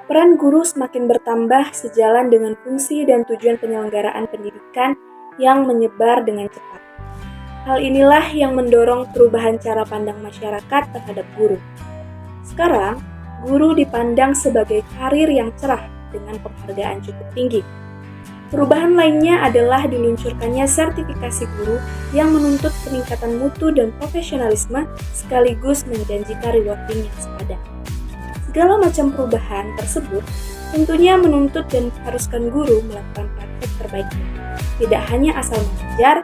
Peran guru semakin bertambah sejalan dengan fungsi dan tujuan penyelenggaraan pendidikan yang menyebar dengan cepat. Hal inilah yang mendorong perubahan cara pandang masyarakat terhadap guru. Sekarang, guru dipandang sebagai karir yang cerah dengan penghargaan cukup tinggi. Perubahan lainnya adalah diluncurkannya sertifikasi guru yang menuntut peningkatan mutu dan profesionalisme sekaligus menjanjikan rewarding yang sepadan. Segala macam perubahan tersebut tentunya menuntut dan mengharuskan guru melakukan praktek terbaiknya. Tidak hanya asal mengajar,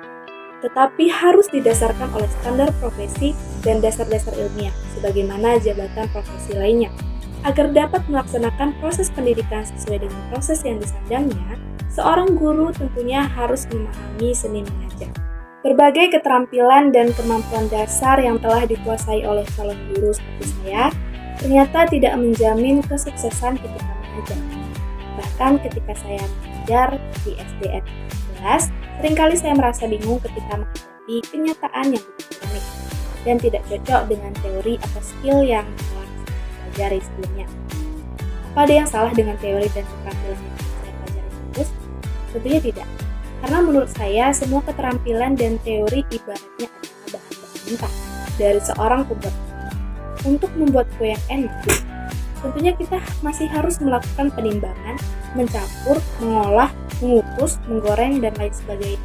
tetapi harus didasarkan oleh standar profesi dan dasar-dasar ilmiah, sebagaimana jabatan profesi lainnya. Agar dapat melaksanakan proses pendidikan sesuai dengan proses yang disandangnya, seorang guru tentunya harus memahami seni mengajar. Berbagai keterampilan dan kemampuan dasar yang telah dikuasai oleh calon guru seperti saya, ternyata tidak menjamin kesuksesan ketika mengajar. Bahkan ketika saya mengajar di SDN 11, seringkali saya merasa bingung ketika menghadapi kenyataan yang begitu rumit dan tidak cocok dengan teori atau skill yang telah saya pelajari sebelumnya. Apa ada yang salah dengan teori dan keterampilan yang saya pelajari terus? Tentunya tidak. Karena menurut saya, semua keterampilan dan teori ibaratnya adalah bahan-bahan mentah dari seorang pembuat. Untuk membuat kue yang enak, tentunya kita masih harus melakukan penimbangan, mencampur, mengolah, mengukus, menggoreng, dan lain sebagainya.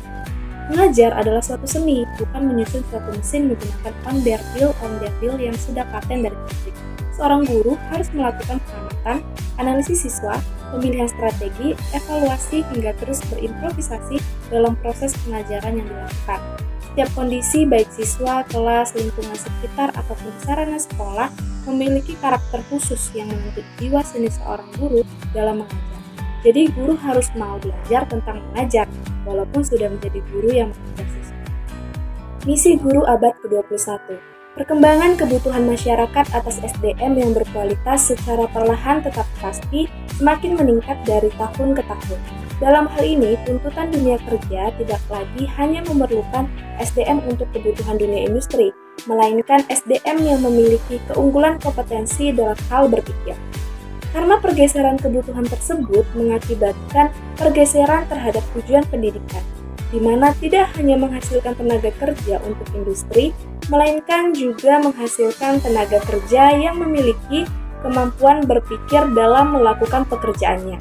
Mengajar adalah suatu seni, bukan menyusun suatu mesin menggunakan on-their-wheel yang sudah paten dari pabrik. Seorang guru harus melakukan pengamatan, analisis siswa, pemilihan strategi, evaluasi, hingga terus berimprovisasi dalam proses pengajaran yang dilakukan. Setiap kondisi, baik siswa, kelas, lingkungan sekitar, ataupun sarana sekolah, memiliki karakter khusus yang menuntut jiwa seni seorang guru dalam mengajar. Jadi, guru harus mau belajar tentang mengajar, walaupun sudah menjadi guru yang mengajar siswa. Misi guru abad ke-21. Perkembangan kebutuhan masyarakat atas SDM yang berkualitas secara perlahan tetapi pasti semakin meningkat dari tahun ke tahun. Dalam hal ini, tuntutan dunia kerja tidak lagi hanya memerlukan SDM untuk kebutuhan dunia industri, melainkan SDM yang memiliki keunggulan kompetensi dalam hal berpikir. Karena pergeseran kebutuhan tersebut mengakibatkan pergeseran terhadap tujuan pendidikan, di mana tidak hanya menghasilkan tenaga kerja untuk industri, melainkan juga menghasilkan tenaga kerja yang memiliki kemampuan berpikir dalam melakukan pekerjaannya.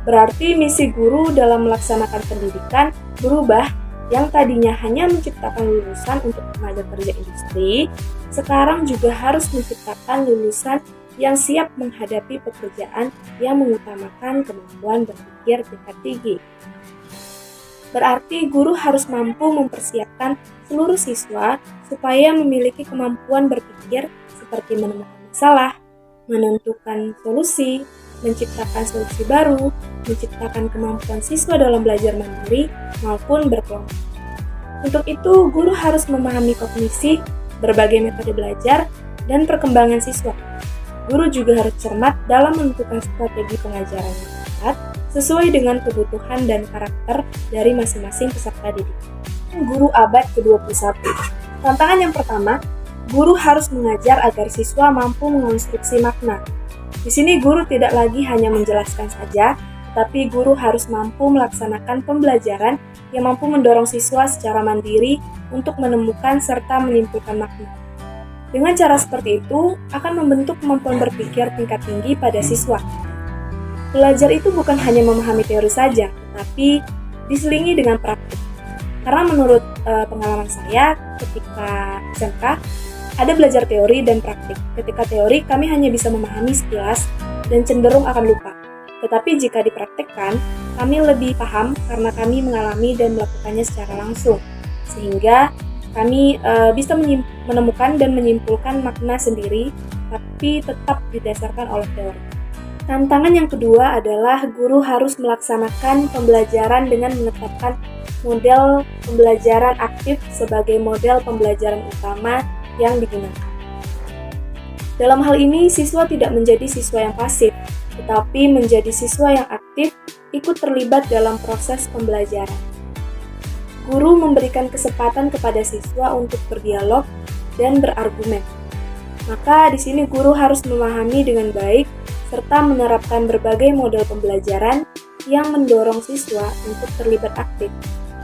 Berarti misi guru dalam melaksanakan pendidikan berubah, yang tadinya hanya menciptakan lulusan untuk tenaga kerja industri, sekarang juga harus menciptakan lulusan yang siap menghadapi pekerjaan yang mengutamakan kemampuan berpikir tingkat tinggi. Berarti guru harus mampu mempersiapkan seluruh siswa supaya memiliki kemampuan berpikir seperti menemukan masalah, menentukan solusi, menciptakan solusi baru, menciptakan kemampuan siswa dalam belajar mandiri maupun berkelompok. Untuk itu, guru harus memahami kognisi, berbagai metode belajar, dan perkembangan siswa. Guru juga harus cermat dalam menentukan strategi pengajaran yang tepat sesuai dengan kebutuhan dan karakter dari masing-masing peserta didik. Guru abad ke-21. Tantangan yang pertama, guru harus mengajar agar siswa mampu mengonstruksi makna. Di sini guru tidak lagi hanya menjelaskan saja, tetapi guru harus mampu melaksanakan pembelajaran yang mampu mendorong siswa secara mandiri untuk menemukan serta menyimpulkan makna. Dengan cara seperti itu, akan membentuk kemampuan berpikir tingkat tinggi pada siswa. Belajar itu bukan hanya memahami teori saja, tetapi diselingi dengan praktik. Karena menurut pengalaman saya ketika SMK, ada belajar teori dan praktik. Ketika teori, kami hanya bisa memahami sekilas dan cenderung akan lupa. Tetapi jika dipraktikkan, kami lebih paham karena kami mengalami dan melakukannya secara langsung. Sehingga kami bisa menemukan dan menyimpulkan makna sendiri, tapi tetap didasarkan oleh teori. Tantangan yang kedua adalah guru harus melaksanakan pembelajaran dengan menetapkan model pembelajaran aktif sebagai model pembelajaran utama yang digunakan. Dalam hal ini, siswa tidak menjadi siswa yang pasif, tetapi menjadi siswa yang aktif, ikut terlibat dalam proses pembelajaran. Guru memberikan kesempatan kepada siswa untuk berdialog dan berargumen. Maka di sini guru harus memahami dengan baik serta menerapkan berbagai model pembelajaran yang mendorong siswa untuk terlibat aktif.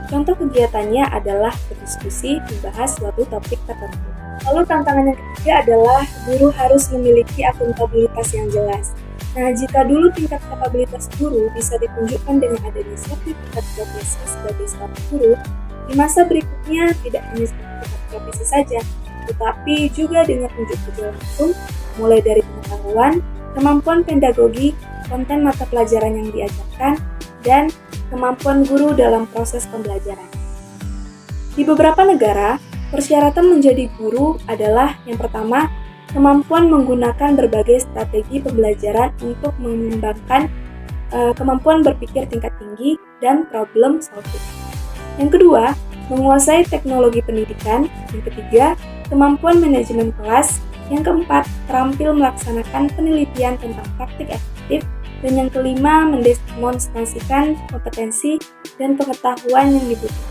Contoh kegiatannya adalah berdiskusi membahas suatu topik tertentu. Lalu tantangan yang ketiga adalah guru harus memiliki akuntabilitas yang jelas. Nah, jika dulu tingkat kapabilitas guru bisa ditunjukkan dengan adanya sertifikat profesi sebagai status guru, di masa berikutnya tidak hanya sertifikat profesi saja, tetapi juga dengan unjuk kerja langsung, mulai dari pengetahuan, kemampuan pedagogi, konten mata pelajaran yang diajarkan, dan kemampuan guru dalam proses pembelajaran. Di beberapa negara, persyaratan menjadi guru adalah yang pertama, kemampuan menggunakan berbagai strategi pembelajaran untuk mengembangkan kemampuan berpikir tingkat tinggi dan problem solving. Yang kedua, menguasai teknologi pendidikan. Yang ketiga, kemampuan manajemen kelas. Yang keempat, terampil melaksanakan penelitian tentang praktik efektif. Dan yang kelima, mendemonstrasikan kompetensi dan pengetahuan yang dibutuhkan.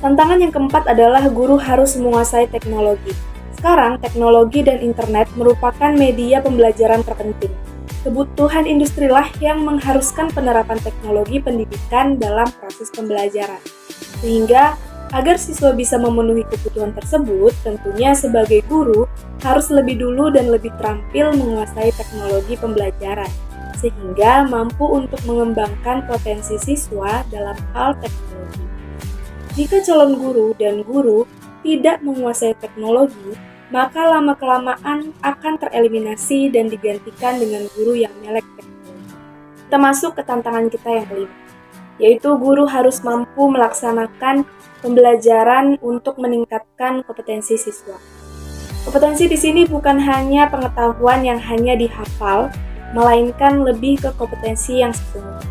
Tantangan yang keempat adalah guru harus menguasai teknologi. Sekarang, teknologi dan internet merupakan media pembelajaran terpenting. Kebutuhan industri lah yang mengharuskan penerapan teknologi pendidikan dalam proses pembelajaran. Sehingga, agar siswa bisa memenuhi kebutuhan tersebut, tentunya sebagai guru harus lebih dulu dan lebih terampil menguasai teknologi pembelajaran, sehingga mampu untuk mengembangkan potensi siswa dalam hal teknologi. Jika calon guru dan guru tidak menguasai teknologi, maka lama-kelamaan akan tereliminasi dan digantikan dengan guru yang melek teknologi. Kita masuk ke tantangan kita yang kelima, yaitu guru harus mampu melaksanakan pembelajaran untuk meningkatkan kompetensi siswa. Kompetensi di sini bukan hanya pengetahuan yang hanya dihafal, melainkan lebih ke kompetensi yang sesungguhnya,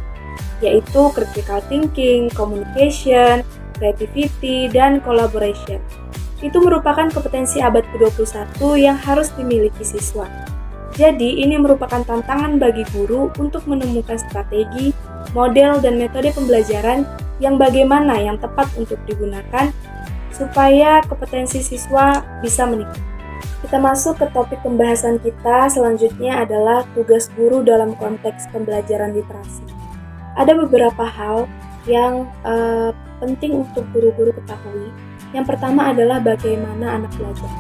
yaitu critical thinking, communication, creativity, dan collaboration. Itu merupakan kompetensi abad ke-21 yang harus dimiliki siswa. Jadi, ini merupakan tantangan bagi guru untuk menemukan strategi, model, dan metode pembelajaran yang bagaimana yang tepat untuk digunakan supaya kompetensi siswa bisa meningkat. Kita masuk ke topik pembahasan kita selanjutnya adalah tugas guru dalam konteks pembelajaran literasi. Ada beberapa hal yang penting untuk guru-guru ketahui. Yang pertama adalah bagaimana anak belajar.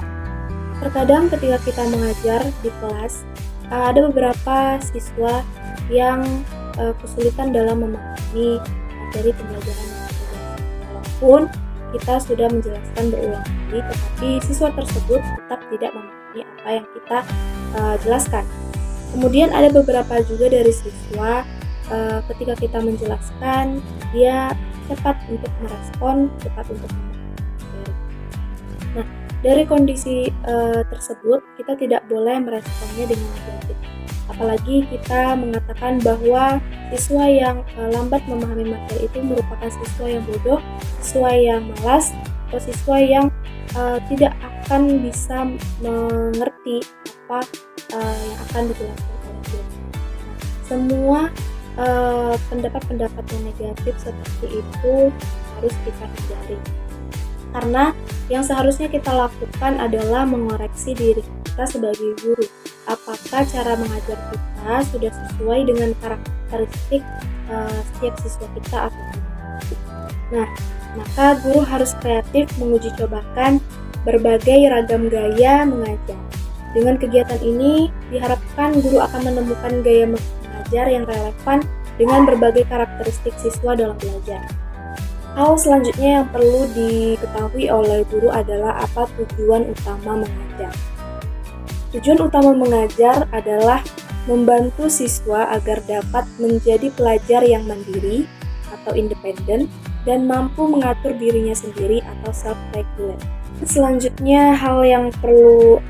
Terkadang ketika kita mengajar di kelas, ada beberapa siswa yang kesulitan dalam memahami materi pembelajaran yang terjadi. Walaupun kita sudah menjelaskan berulang kali, tetapi siswa tersebut tetap tidak memahami apa yang kita jelaskan. Kemudian ada beberapa juga dari siswa ketika kita menjelaskan, dia cepat untuk merespon, cepat untuk memahami. Nah, dari kondisi tersebut, kita tidak boleh meresponnya dengan negatif. Apalagi kita mengatakan bahwa siswa yang lambat memahami materi itu merupakan siswa yang bodoh, siswa yang malas, atau siswa yang tidak akan bisa mengerti apa yang akan dijelaskan oleh dia. Semua pendapat-pendapat yang negatif seperti itu harus kita hindari. Karena yang seharusnya kita lakukan adalah mengoreksi diri kita sebagai guru. Apakah cara mengajar kita sudah sesuai dengan karakteristik setiap siswa kita atau tidak. Nah, maka guru harus kreatif menguji cobakan berbagai ragam gaya mengajar. Dengan kegiatan ini, diharapkan guru akan menemukan gaya mengajar yang relevan dengan berbagai karakteristik siswa dalam belajar. Hal selanjutnya yang perlu diketahui oleh guru adalah apa tujuan utama mengajar. Tujuan utama mengajar adalah membantu siswa agar dapat menjadi pelajar yang mandiri atau independen dan mampu mengatur dirinya sendiri atau self-regulate. Selanjutnya, hal yang perlu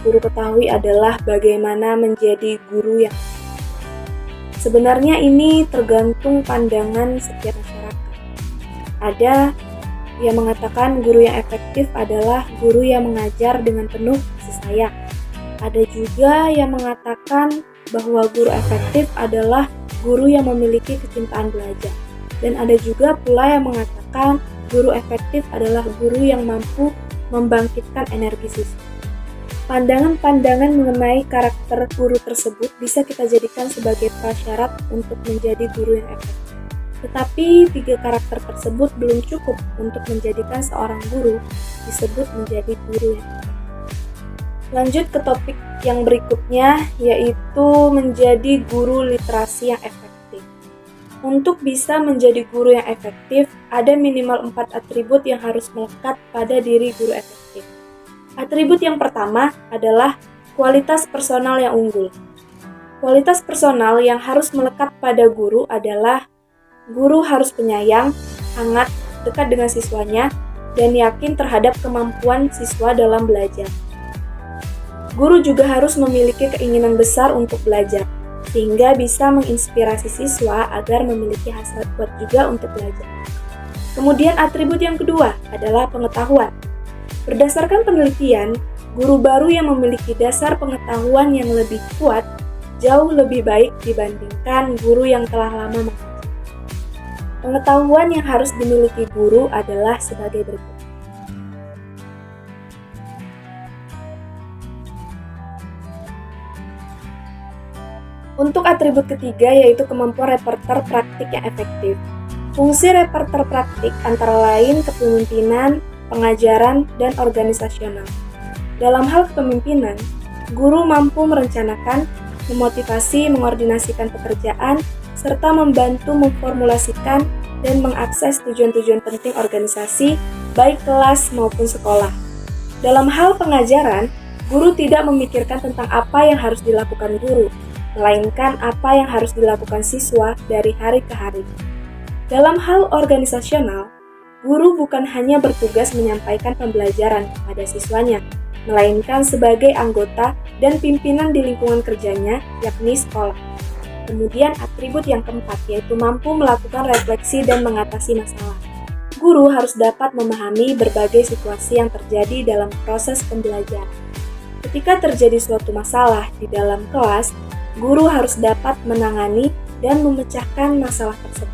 guru ketahui adalah bagaimana menjadi guru yang sebenarnya ini tergantung pandangan setiap masyarakat. Ada yang mengatakan guru yang efektif adalah guru yang mengajar dengan penuh kasih sayang. Ada juga yang mengatakan bahwa guru efektif adalah guru yang memiliki kecintaan belajar. Dan ada juga pula yang mengatakan guru efektif adalah guru yang mampu membangkitkan energi siswa. Pandangan-pandangan mengenai karakter guru tersebut bisa kita jadikan sebagai prasyarat untuk menjadi guru yang efektif. Tetapi 3 karakter tersebut belum cukup untuk menjadikan seorang guru disebut menjadi guru yang efektif. Lanjut ke topik yang berikutnya, yaitu menjadi guru literasi yang efektif. Untuk bisa menjadi guru yang efektif, ada minimal 4 atribut yang harus melekat pada diri guru efektif. Atribut yang pertama adalah kualitas personal yang unggul. Kualitas personal yang harus melekat pada guru adalah guru harus penyayang, hangat, dekat dengan siswanya, dan yakin terhadap kemampuan siswa dalam belajar. Guru juga harus memiliki keinginan besar untuk belajar, sehingga bisa menginspirasi siswa agar memiliki hasrat kuat juga untuk belajar. Kemudian atribut yang kedua adalah pengetahuan. Berdasarkan penelitian, guru baru yang memiliki dasar pengetahuan yang lebih kuat jauh lebih baik dibandingkan guru yang telah lama mengajar. Pengetahuan yang harus dimiliki guru adalah sebagai berikut. Untuk atribut ketiga yaitu kemampuan reperter praktik yang efektif. Fungsi reperter praktik antara lain kepemimpinan, pengajaran, dan organisasional. Dalam hal kepemimpinan, guru mampu merencanakan, memotivasi, mengordinasikan pekerjaan, serta membantu memformulasikan dan mengakses tujuan-tujuan penting organisasi, baik kelas maupun sekolah. Dalam hal pengajaran, guru tidak memikirkan tentang apa yang harus dilakukan guru, melainkan apa yang harus dilakukan siswa dari hari ke hari. Dalam hal organisasional, guru bukan hanya bertugas menyampaikan pembelajaran kepada siswanya, melainkan sebagai anggota dan pimpinan di lingkungan kerjanya, yakni sekolah. Kemudian atribut yang keempat yaitu mampu melakukan refleksi dan mengatasi masalah. Guru harus dapat memahami berbagai situasi yang terjadi dalam proses pembelajaran. Ketika terjadi suatu masalah di dalam kelas, guru harus dapat menangani dan memecahkan masalah tersebut.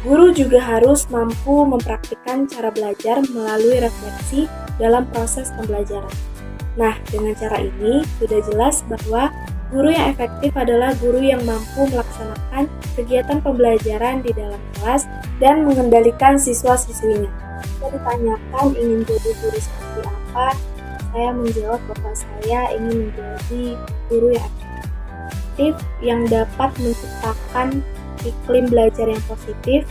Guru juga harus mampu mempraktikkan cara belajar melalui refleksi dalam proses pembelajaran. Nah, dengan cara ini sudah jelas bahwa guru yang efektif adalah guru yang mampu melaksanakan kegiatan pembelajaran di dalam kelas dan mengendalikan siswa-siswinya. Jika ditanyakan ingin jadi guru seperti apa, saya menjawab bahwa saya ingin menjadi guru yang efektif yang dapat menciptakan iklim belajar yang positif,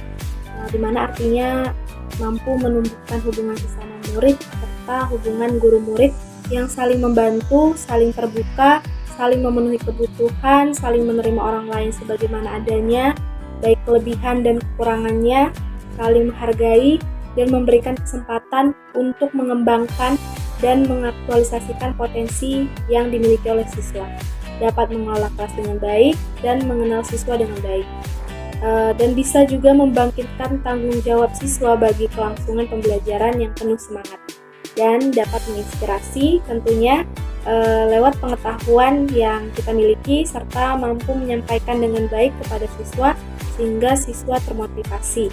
di mana artinya mampu menumbuhkan hubungan sesama murid serta hubungan guru-murid yang saling membantu, saling terbuka, saling memenuhi kebutuhan, saling menerima orang lain sebagaimana adanya, baik kelebihan dan kekurangannya, saling menghargai dan memberikan kesempatan untuk mengembangkan dan mengaktualisasikan potensi yang dimiliki oleh siswa, dapat mengelola kelas dengan baik dan mengenal siswa dengan baik. Dan bisa juga membangkitkan tanggung jawab siswa bagi kelangsungan pembelajaran yang penuh semangat dan dapat menginspirasi tentunya lewat pengetahuan yang kita miliki serta mampu menyampaikan dengan baik kepada siswa sehingga siswa termotivasi.